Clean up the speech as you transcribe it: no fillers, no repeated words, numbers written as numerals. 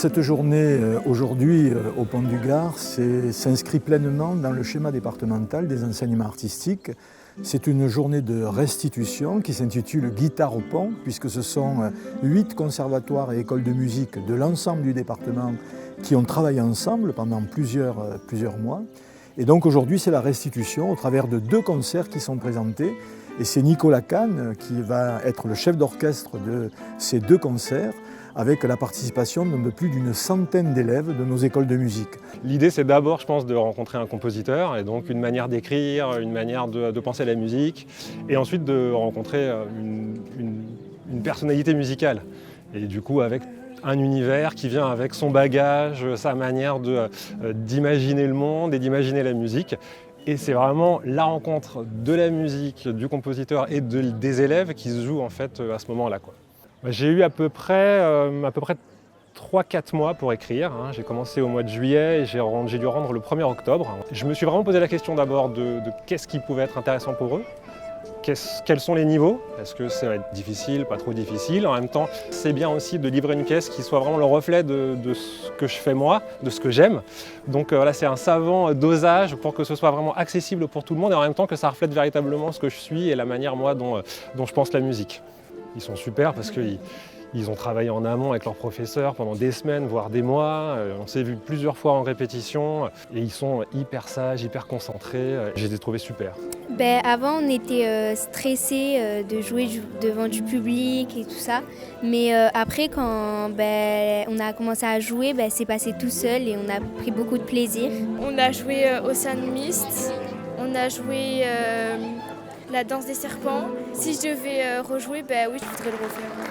cette journée, aujourd'hui, au Pont du Gard, s'inscrit pleinement dans le schéma départemental des enseignements artistiques. C'est une journée de restitution qui s'intitule Guitare au Pont, puisque ce sont 8 conservatoires et écoles de musique de l'ensemble du département qui ont travaillé ensemble pendant plusieurs mois. Et donc aujourd'hui, c'est la restitution au travers de 2 concerts qui sont présentés. Et c'est Nicolas Kahn qui va être le chef d'orchestre de ces 2 concerts, avec la participation de plus d'une centaine d'élèves de nos écoles de musique. L'idée, c'est d'abord, je pense, de rencontrer un compositeur, et donc une manière d'écrire, une manière de penser la musique, et ensuite de rencontrer une personnalité musicale. Et du coup, avec un univers qui vient avec son bagage, sa manière d'imaginer le monde et d'imaginer la musique. Et c'est vraiment la rencontre de la musique, du compositeur et des élèves qui se joue en fait à ce moment-là, quoi. J'ai eu à peu près 3-4 mois pour écrire. J'ai commencé au mois de juillet et j'ai dû rendre le 1er octobre. Je me suis vraiment posé la question d'abord de qu'est-ce qui pouvait être intéressant pour eux. Quels sont les niveaux? Est-ce que ça va être difficile, pas trop difficile? En même temps, c'est bien aussi de livrer une pièce qui soit vraiment le reflet de ce que je fais moi, de ce que j'aime. Donc voilà, c'est un savant dosage pour que ce soit vraiment accessible pour tout le monde et en même temps que ça reflète véritablement ce que je suis et la manière moi dont je pense la musique. Ils sont super parce qu'ils ont travaillé en amont avec leurs professeurs pendant des semaines, voire des mois. On s'est vu plusieurs fois en répétition et ils sont hyper sages, hyper concentrés. Je les ai trouvés super. Avant, on était stressés de jouer devant du public et tout ça. Mais après, quand on a commencé à jouer, c'est passé tout seul et on a pris beaucoup de plaisir. On a joué au Sun Mist, on a joué la danse des serpents. Si je devais rejouer, oui, je voudrais le refaire.